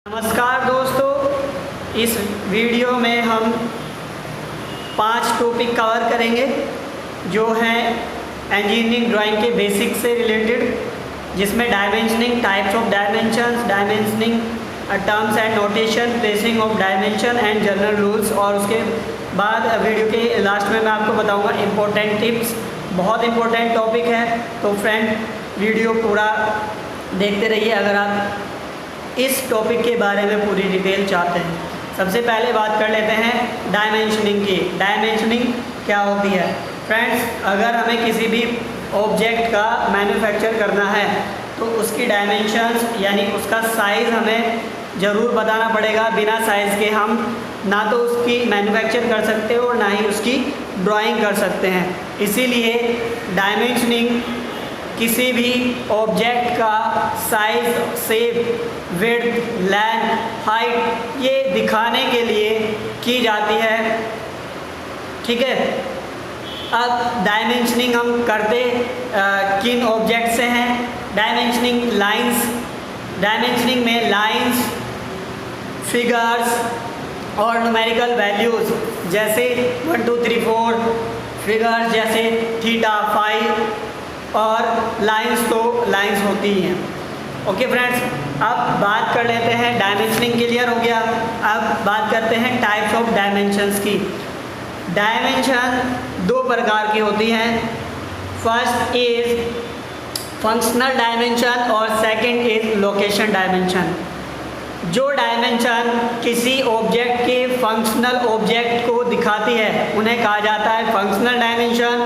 नमस्कार दोस्तों, इस वीडियो में हम 5 टॉपिक कवर करेंगे जो हैं इंजीनियरिंग ड्राइंग के बेसिक से रिलेटेड, जिसमें dimensioning, types of dimensions, dimensioning, terms and notation, placing of dimension and general rules. और उसके बाद वीडियो के लास्ट में मैं आपको बताऊंगा इम्पोर्टेंट टिप्स। बहुत इम्पोर्टेंट टॉपिक है, तो फ्रेंड वीडियो पूरा देखते रहिए अगर आप इस टॉपिक के बारे में पूरी डिटेल चाहते हैं। सबसे पहले बात कर लेते हैं डायमेंशनिंग की। डायमेंशनिंग क्या होती है फ्रेंड्स? अगर हमें किसी भी ऑब्जेक्ट का मैन्युफैक्चर करना है तो उसकी डायमेंशंस यानी उसका साइज़ हमें ज़रूर बताना पड़ेगा। बिना साइज़ के हम ना तो उसकी मैन्युफैक्चर कर सकते हो और ना ही उसकी ड्राइंग कर सकते हैं। इसीलिए डायमेंशनिंग किसी भी ऑब्जेक्ट का size, shape, width, length, height ये दिखाने के लिए की जाती है। ठीक है, अब डायमेंशनिंग हम करते किन ऑब्जेक्ट से हैं? डायमेंशनिंग लाइंस, डायमेंशनिंग में लाइंस, फिगर्स और न्यूमेरिकल वैल्यूज़ जैसे 1 2 3 4, फिगर्स जैसे थीटा, फाई और लाइंस तो लाइंस होती ही हैं। ओके फ्रेंड्स, अब बात कर लेते हैं, डायमेंशनिंग क्लियर हो गया। अब बात करते हैं टाइप्स ऑफ डायमेंशंस की। डायमेंशन 2 प्रकार की होती हैं। फर्स्ट इज फंक्शनल डायमेंशन और सेकंड इज लोकेशन डायमेंशन। जो डायमेंशन किसी ऑब्जेक्ट के फंक्शनल ऑब्जेक्ट को दिखाती है उन्हें कहा जाता है फंक्शनल डायमेंशन,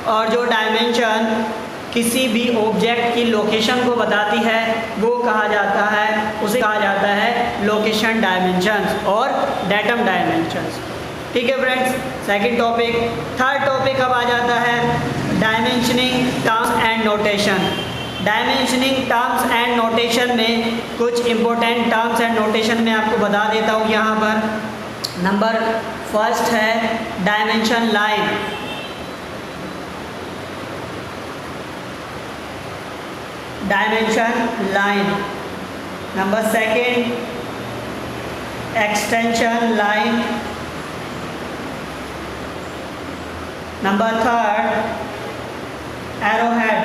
और जो डायमेंशन किसी भी ऑब्जेक्ट की लोकेशन को बताती है वो कहा जाता है, उसे कहा जाता है लोकेशन डायमेंशंस और डेटम डायमेंशंस। ठीक है friends, second topic. Third topic अब आ जाता है dimensioning terms and notation. Dimensioning terms and notation में कुछ इंपॉर्टेंट टर्म्स एंड नोटेशन मैं आपको बता देता हूँ यहाँ पर। नंबर फर्स्ट है dimension line. Dimension line. Number second extension line. Number third arrowhead.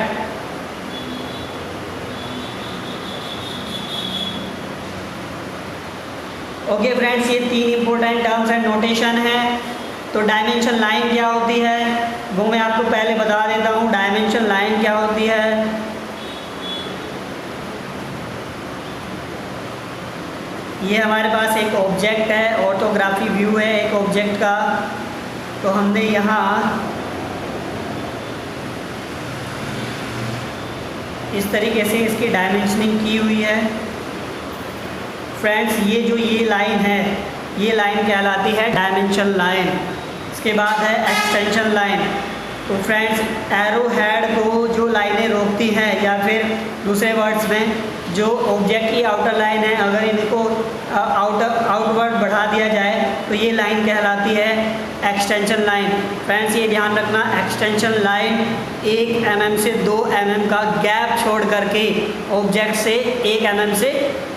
Okay friends, ये 3 इंपॉर्टेंट टर्म्स एंड नोटेशन हैं। तो डायमेंशन लाइन क्या होती है वो मैं आपको पहले बता देता हूँ। डायमेंशन लाइन क्या होती है? ये हमारे पास एक ऑब्जेक्ट है, ऑर्थोग्राफी व्यू है एक ऑब्जेक्ट का। तो हमने यहाँ इस तरीके से इसकी डायमेंशनिंग की हुई है। फ्रेंड्स, ये लाइन है, ये लाइन कहलाती है डायमेंशन लाइन। इसके बाद है एक्सटेंशन लाइन। तो फ्रेंड्स, एरो हेड को जो लाइनें रोकती हैं, या फिर दूसरे वर्ड्स में जो ऑब्जेक्ट की आउटर लाइन है, अगर इनको आउटवर्ड बढ़ा दिया जाए तो ये लाइन कहलाती है एक्सटेंशन लाइन। फ्रेंड्स, ये ध्यान रखना, एक्सटेंशन लाइन 1 mm से 2 mm का गैप छोड़ करके, ऑब्जेक्ट से 1 mm से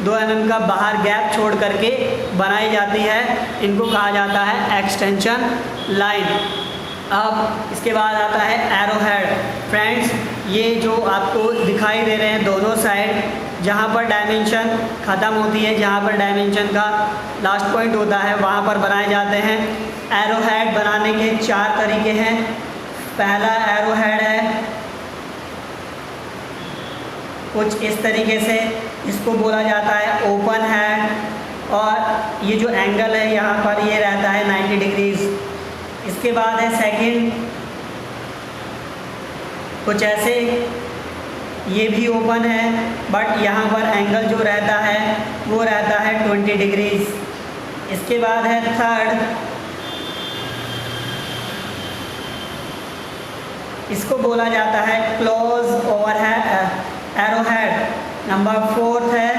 2 mm का बाहर गैप छोड़ करके बनाई जाती है। इनको कहा जाता है एक्सटेंशन लाइन। अब इसके बाद आता है एरो हेड। फ्रेंड्स, ये जो आपको दिखाई दे रहे हैं दोनों साइड, जहाँ पर डायमेंशन ख़त्म होती है, जहाँ पर डायमेंशन का लास्ट पॉइंट होता है, वहाँ पर बनाए जाते हैं। एरो हेड बनाने के 4 तरीके हैं। पहला एरो हेड है कुछ इस तरीके से, इसको बोला जाता है ओपन हेड, और ये जो एंगल है यहाँ पर ये रहता है 90 डिग्रीज। इसके बाद है सेकंड कुछ ऐसे, ये भी ओपन है बट यहाँ पर एंगल जो रहता है वो रहता है 20 डिग्रीज। इसके बाद है थर्ड, इसको बोला जाता है close over arrow head. Number 4 है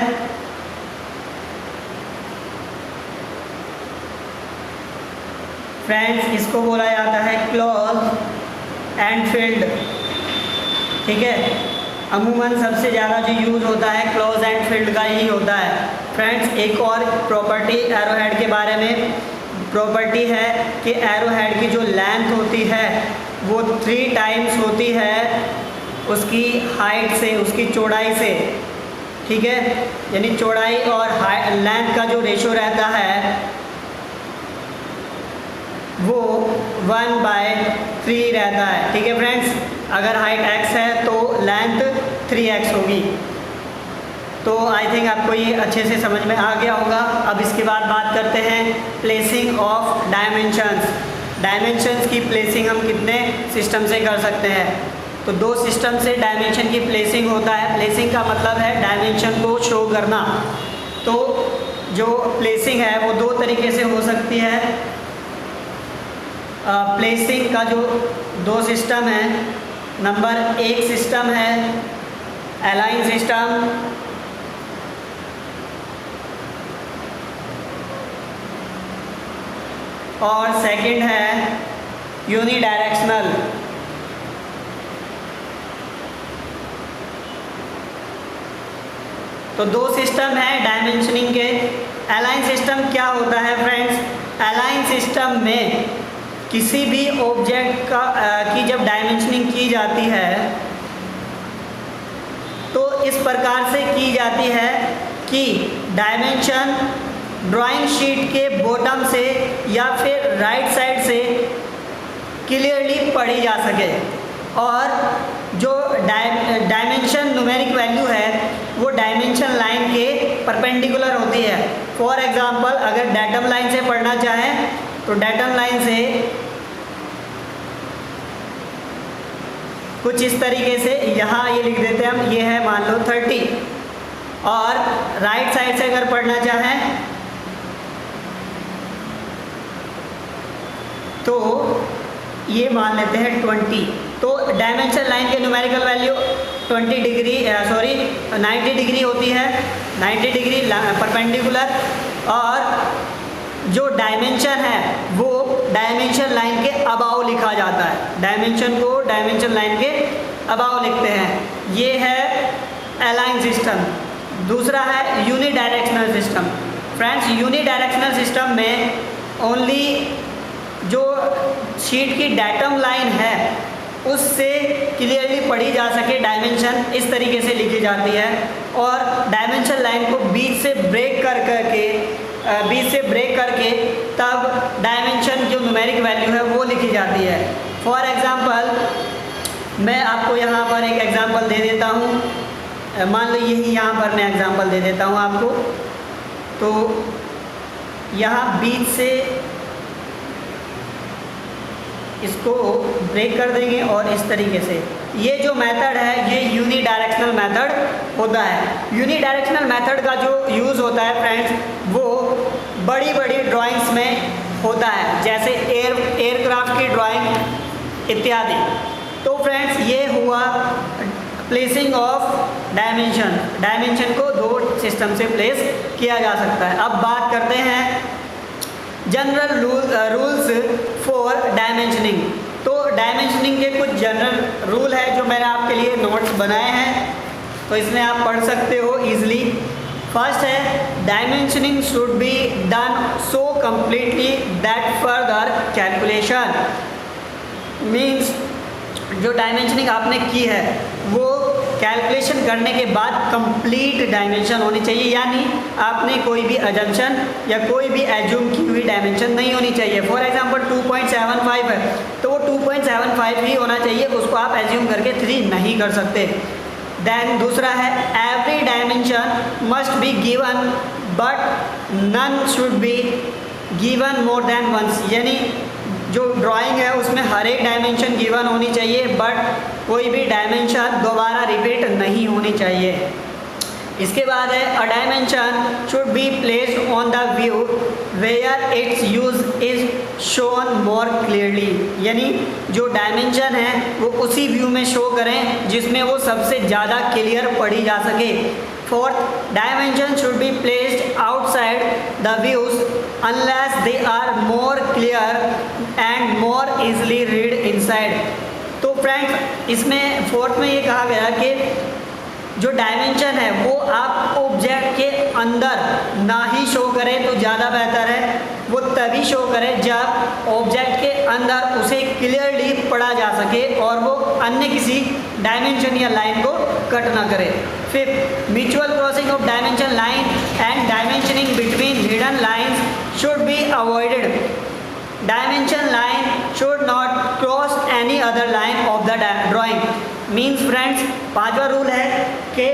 फ्रेंड्स, इसको बोला जाता है क्लोज एंड फील्ड। ठीक है, अमूमन सबसे ज़्यादा जो यूज़ होता है क्लोज एंड फील्ड का ही होता है। फ्रेंड्स एक और प्रॉपर्टी एरोहेड के बारे में प्रॉपर्टी है कि एरोहेड की जो लेंथ होती है वो 3 टाइम्स होती है उसकी हाइट से, उसकी चौड़ाई से, ठीक है। यानी चौड़ाई और लेंथ का जो रेशो रहता है वो 1/3 रहता है, ठीक है फ्रेंड्स। अगर हाइट x है तो लेंथ 3x होगी। तो आई थिंक आपको ये अच्छे से समझ में आ गया होगा। अब इसके बाद बात करते हैं प्लेसिंग ऑफ डायमेंशंस। डायमेंशंस की प्लेसिंग हम कितने सिस्टम से कर सकते हैं? तो 2 सिस्टम से डायमेंशन की प्लेसिंग होता है। प्लेसिंग का मतलब है डायमेंशन को शो करना। तो जो प्लेसिंग है वो 2 तरीके से हो सकती है। प्लेसिंग का जो 2 सिस्टम है, नंबर 1 सिस्टम है अलाइन सिस्टम, और सेकंड है यूनिडायरेक्शनल। तो 2 सिस्टम है डायमेंशनिंग के। अलाइन सिस्टम क्या होता है फ्रेंड्स? अलाइन सिस्टम में किसी भी ऑब्जेक्ट की जब डायमेंशनिंग की जाती है तो इस प्रकार से की जाती है कि डायमेंशन ड्राइंग शीट के बॉटम से या फिर राइट साइड से क्लियरली पढ़ी जा सके, और जो डायमेंशन न्यूमेरिक वैल्यू है वो डायमेंशन लाइन के परपेंडिकुलर होती है। फॉर एग्जांपल अगर डेटम लाइन से पढ़ना चाहें तो डेटम लाइन से कुछ इस तरीके से यहाँ ये लिख देते हैं हम, ये है मान लो 30, और राइट साइड से अगर पढ़ना चाहें तो ये मान लेते हैं 20। तो डायमेंशन लाइन के न्यूमेरिकल वैल्यू 90 डिग्री होती है, 90 डिग्री परपेंडिकुलर, और जो डायमेंशन है वो डायमेंशन लाइन के अबाव लिखा जाता है। डायमेंशन को डायमेंशन लाइन के अबाव लिखते हैं। ये है अलाइन सिस्टम। दूसरा है unidirectional system. Friends unidirectional system में ओनली जो शीट की डेटम लाइन है उससे क्लियरली पढ़ी जा सके डायमेंशन, इस तरीके से लिखी जाती है, और डायमेंशन लाइन को बीच से ब्रेक करके तब डायमेंशन जो न्यूमेरिक वैल्यू है वो लिखी जाती है। फॉर एग्जांपल मैं आपको यहाँ पर एक एग्जांपल दे देता हूँ। मान लो यही यहाँ पर मैं एग्जांपल दे देता हूँ आपको। तो यहाँ बीच से इसको ब्रेक कर देंगे और इस तरीके से। ये जो मेथड है ये यूनिडायरेक्शनल मेथड होता है। यूनिडायरेक्शनल मेथड का जो यूज़ होता है फ्रेंड्स वो बड़ी बड़ी ड्राइंग्स में होता है, जैसे एयरक्राफ्ट की ड्राइंग इत्यादि। तो फ्रेंड्स ये हुआ प्लेसिंग ऑफ डायमेंशन। डायमेंशन को 2 सिस्टम से प्लेस किया जा सकता है। अब बात करते हैं जनरल रूल्स फॉर डायमेंशनिंग। तो डायमेंशनिंग के कुछ जनरल रूल है जो मैंने आपके लिए नोट्स बनाए हैं, तो इसमें आप पढ़ सकते हो इजीली। फर्स्ट है dimensioning should be done so completely that further calculation means जो डायमेंशनिंग आपने की है वो कैलकुलेशन करने के बाद कंप्लीट डायमेंशन होनी चाहिए, यानी आपने कोई भी अजम्पशन या कोई भी एज्यूम की हुई डायमेंशन नहीं होनी चाहिए। फॉर एग्जांपल 2.75 है तो वो 2.75 ही होना चाहिए, उसको आप एज्यूम करके 3 नहीं कर सकते। देन दूसरा है every dimension must be given but none should be given more than once, यानी जो ड्राइंग है उसमें हर एक डायमेंशन गिवन होनी चाहिए बट कोई भी डायमेंशन दोबारा रिपीट नहीं होनी चाहिए। इसके बाद है a dimension should be placed on the view where its use is shown more clearly, यानी जो डायमेंशन है वो उसी व्यू में शो करें जिसमें वो सबसे ज़्यादा क्लियर पढ़ी जा सके। Fourth, dimension should be placed outside the views unless they are more clear and more easily read inside. तो फ्रेंड्स इसमें फोर्थ में ये कहा गया कि जो डायमेंशन है वो आप ऑब्जेक्ट के अंदर ना ही शो करें तो ज़्यादा बेहतर है। वो तभी शो करें जब ऑब्जेक्ट के अंदर उसे क्लियरली पढ़ा जा सके और वो अन्य किसी डायमेंशन या लाइन को कट ना करे। Fifth, mutual crossing of dimension line and dimensioning between hidden lines should be avoided. Dimension line should not cross any other line of the drawing. Means friends, पांचवा रूल है कि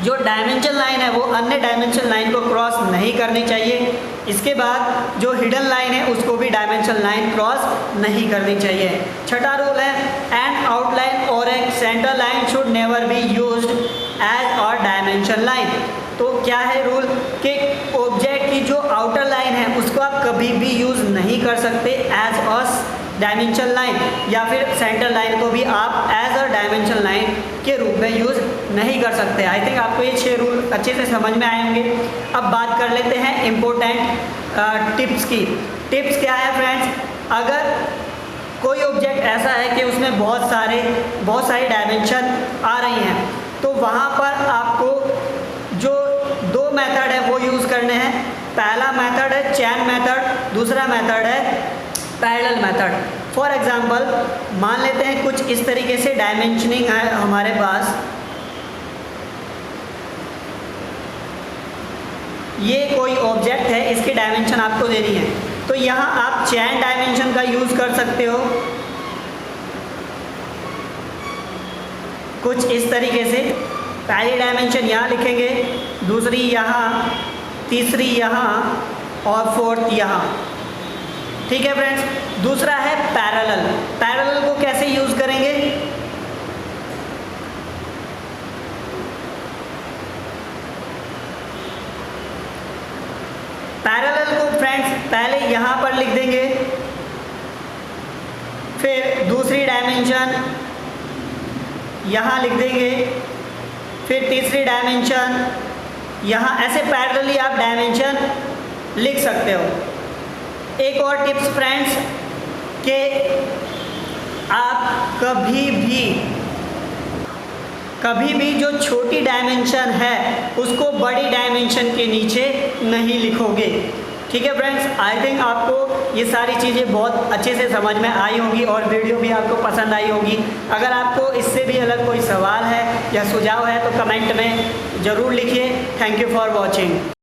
जो dimension line है वो अन्य dimension line को cross नहीं करनी चाहिए। इसके बाद जो हिडन लाइन है उसको भी डायमेंशन लाइन क्रॉस नहीं करनी चाहिए। छठा रूल है एन आउटलाइन और एक centre line should never be used as a dimension line. तो क्या है रूल कि ऑब्जेक्ट की जो आउटर लाइन है उसको आप कभी भी यूज़ नहीं कर सकते एज अ डायमेंशन लाइन, या फिर सेंटर लाइन को भी आप एज अ डायमेंशन लाइन के रूप में यूज़ नहीं कर सकते। आई थिंक आपको ये 6 रूल अच्छे से समझ में आए होंगे। अब बात कर लेते हैं इम्पोर्टेंट टिप्स की। टिप्स क्या है फ्रेंड्स, अगर कोई ऑब्जेक्ट ऐसा है कि उसमें बहुत सारी डायमेंशन आ रही हैं तो वहाँ पर आपको जो 2 मेथड है वो यूज़ करने हैं। पहला मेथड है चेन मेथड, दूसरा मेथड है पैरेलल मेथड। फॉर एग्जांपल मान लेते हैं कुछ इस तरीके से डायमेंशनिंग है हमारे पास। ये कोई ऑब्जेक्ट है, इसकी डायमेंशन आपको देनी है तो यहाँ आप चेन डायमेंशन का यूज़ कर सकते हो कुछ इस तरीके से। पहली डायमेंशन यहाँ लिखेंगे, दूसरी यहाँ, तीसरी यहाँ और फोर्थ यहाँ। ठीक है फ्रेंड्स। दूसरा है पैरेलल। पैरेलल को कैसे यूज़ करेंगे, पैरेलल को फ्रेंड्स पहले यहाँ पर लिख देंगे, फिर दूसरी डायमेंशन यहाँ लिख देंगे, फिर तीसरी डायमेंशन यहाँ। ऐसे पैरेलली आप डायमेंशन लिख सकते हो। एक और टिप्स फ्रेंड्स कि आप कभी भी जो छोटी डायमेंशन है उसको बड़ी डायमेंशन के नीचे नहीं लिखोगे। ठीक है फ्रेंड्स, आई थिंक आपको ये सारी चीज़ें बहुत अच्छे से समझ में आई होंगी और वीडियो भी आपको पसंद आई होगी। अगर आपको इससे भी अलग कोई सवाल है या सुझाव है तो कमेंट में ज़रूर लिखिए। Thank you for watching.